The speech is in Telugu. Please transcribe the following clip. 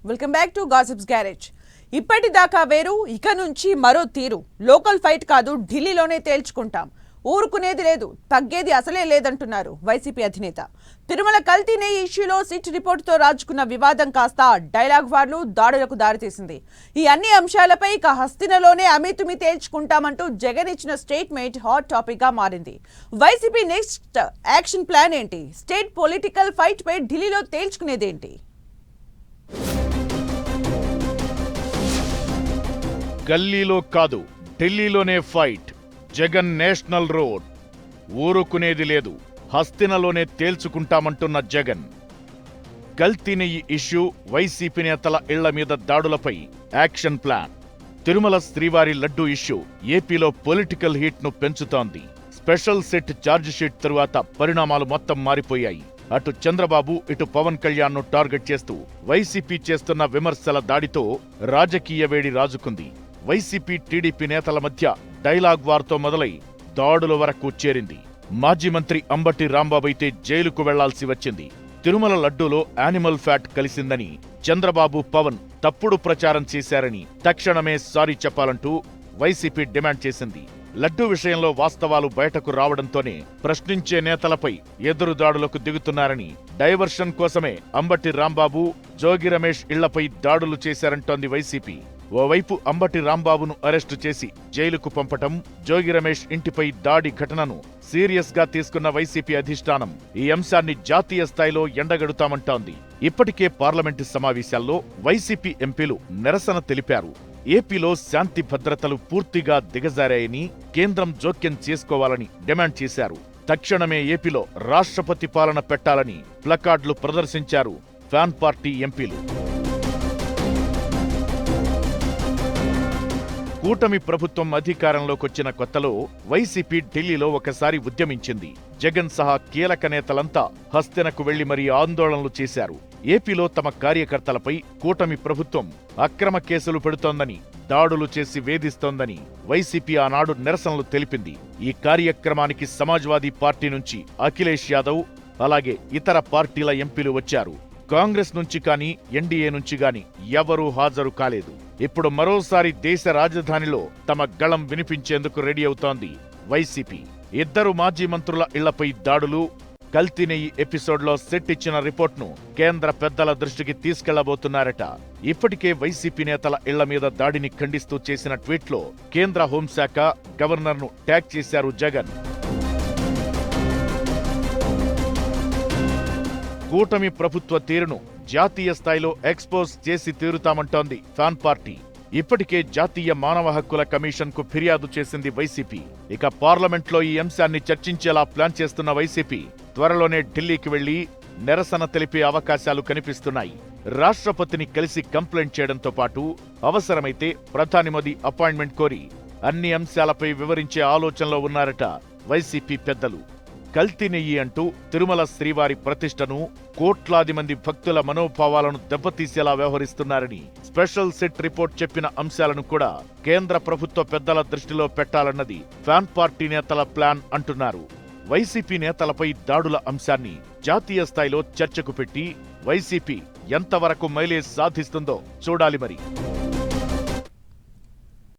Welcome back to gossips garage. ఇప్పటిదాకా వేరు, ఇక నుంచి మరో తీరు. లోకల్ ఫైట్ కాదు, ఢిల్లీలోనే తేల్చుకుంటాం. ఊరుకునేది లేదు, తగ్గేది అసలే లేదంటున్నారు వైసీపీ అధినేత. తిరుమల కల్తీ ఇష్యూలో సిట్ రిపోర్టుతో రాజుకున్న వివాదం కాస్త డైలాగ్ వార్లు, దాడులకు దారితీసింది. ఈ అన్ని అంశాలపై ఇక హస్తినలోనే అమితుమి తేల్చుకుంటామంటూ జగన్ ఇచ్చిన స్టేట్మెంట్ హాట్ టాపిక్ గా మారింది. వైసీపీ నెక్స్ట్ యాక్షన్ ప్లాన్ ఏంటి? స్టేట్ పొలిటికల్ ఫైట్ పై ఢిల్లీలో తేల్చుకునేదేంటి? గల్లీలో కాదు, ఢిల్లీలోనే ఫైట్. Jagan national road. ఊరుకునేది లేదు, హస్తినలోనే తేల్చుకుంటామంటున్న జగన్. కల్తీ నెయ్యి ఇష్యూ, వైసీపీ నేతల ఇళ్ల మీద దాడులపై యాక్షన్ ప్లాన్. తిరుమల శ్రీవారి లడ్డూ ఇష్యూ ఏపీలో పొలిటికల్ హీట్ ను పెంచుతోంది. స్పెషల్ సెట్ ఛార్జిషీట్ తరువాత పరిణామాలు మొత్తం మారిపోయాయి. అటు చంద్రబాబు, ఇటు పవన్ కళ్యాణ్ ను టార్గెట్ చేస్తూ వైసీపీ చేస్తున్న విమర్శల దాడితో రాజకీయ వేడి రాజుకుంది. వైసీపీ, టీడీపీ నేతల మధ్య డైలాగ్ వార్తో మొదలై దాడుల వరకు చేరింది. మాజీ మంత్రి అంబటి రాంబాబు అయితే జైలుకు వెళ్లాల్సి వచ్చింది. తిరుమల లడ్డూలో యానిమల్ ఫ్యాట్ కలిసిందని చంద్రబాబు, పవన్ తప్పుడు ప్రచారం చేశారని తక్షణమే సారీ చెప్పాలంటూ వైసీపీ డిమాండ్ చేసింది. లడ్డూ విషయంలో వాస్తవాలు బయటకు రావడంతోనే ప్రశ్నించే నేతలపై ఎదురుదాడులకు దిగుతున్నారని, డైవర్షన్ కోసమే అంబటి రాంబాబు, జోగి రమేష్ ఇళ్లపై దాడులు చేశారంటోంది వైసీపీ. ఓవైపు అంబటి రాంబాబును అరెస్టు చేసి జైలుకు పంపటం, జోగి రమేష్ ఇంటిపై దాడి ఘటనను సీరియస్ గా తీసుకున్న వైసీపీ అధిష్టానం ఈ అంశాన్ని జాతీయ స్థాయిలో ఎండగడుతామంటోంది. ఇప్పటికే పార్లమెంటు సమావేశాల్లో వైసీపీ ఎంపీలు నిరసన తెలిపారు. ఏపీలో శాంతి భద్రతలు పూర్తిగా దిగజారాయని, కేంద్రం జోక్యం చేసుకోవాలని డిమాండ్ చేశారు. తక్షణమే ఏపీలో రాష్ట్రపతి పాలన పెట్టాలని ప్లకార్డులు ప్రదర్శించారు ఫ్యాన్ పార్టీ ఎంపీలు. కూటమి ప్రభుత్వం అధికారంలోకొచ్చిన కొత్తలో వైసీపీ ఢిల్లీలో ఒకసారి ఉద్యమించింది. జగన్ సహా కీలక నేతలంతా హస్తినకు వెళ్లి మరీ ఆందోళనలు చేశారు. ఏపీలో తమ కార్యకర్తలపై కూటమి ప్రభుత్వం అక్రమ కేసులు పెడుతోందని, దాడులు చేసి వేధిస్తోందని వైసీపీ ఆనాడు నిరసనలు తెలిపింది. ఈ కార్యక్రమానికి సమాజ్వాదీ పార్టీ నుంచి అఖిలేష్ యాదవ్, అలాగే ఇతర పార్టీల ఎంపీలు వచ్చారు. కాంగ్రెస్ నుంచి కానీ, ఎన్డీఏ నుంచి గాని ఎవరూ హాజరు కాలేదు. ఇప్పుడు మరోసారి దేశ రాజధానిలో తమ గళం వినిపించేందుకు రెడీ అవుతోంది వైసీపీ. ఇద్దరు మాజీ మంత్రుల ఇళ్లపై దాడులు, కల్తీ నెయ్యి ఎపిసోడ్లో సెట్ ఇచ్చిన రిపోర్ట్ను కేంద్ర పెద్దల దృష్టికి తీసుకెళ్లబోతున్నారట. ఇప్పటికే వైసీపీ నేతల ఇళ్ల మీద దాడిని ఖండిస్తూ చేసిన ట్వీట్లో కేంద్ర హోంశాఖ, గవర్నర్ను ట్యాగ్ చేశారు జగన్. కూటమి ప్రభుత్వ తీరును జాతీయ స్థాయిలో ఎక్స్పోజ్ చేసి తీరుతామంటోంది ఫ్యాన్ పార్టీ. ఇప్పటికే జాతీయ మానవ హక్కుల కమిషన్ కు ఫిర్యాదు చేసింది వైసీపీ. ఇక పార్లమెంట్లో ఈ అంశాన్ని చర్చించేలా ప్లాన్ చేస్తున్న వైసీపీ త్వరలోనే ఢిల్లీకి వెళ్లి నిరసన తెలిపే అవకాశాలు కనిపిస్తున్నాయి. రాష్ట్రపతిని కలిసి కంప్లైంట్ చేయడంతో పాటు అవసరమైతే ప్రధాని మోదీ అపాయింట్మెంట్ కోరి అన్ని అంశాలపై వివరించే ఆలోచనలో ఉన్నారట వైసీపీ పెద్దలు. కల్తీ నెయ్యి అంటూ తిరుమల శ్రీవారి ప్రతిష్టను, కోట్లాది మంది భక్తుల మనోభావాలను దెబ్బతీసేలా వ్యవహరిస్తున్నారని స్పెషల్ సెట్ రిపోర్ట్ చెప్పిన అంశాలను కూడా కేంద్ర ప్రభుత్వ పెద్దల దృష్టిలో పెట్టాలన్నది ఫ్యాన్ పార్టీ నేతల ప్లాన్ అంటున్నారు. వైసీపీ నేతలపై దాడుల అంశాన్ని జాతీయ స్థాయిలో చర్చకు పెట్టి వైసీపీ ఎంతవరకు మైలేజ్ సాధిస్తుందో చూడాలి మరి.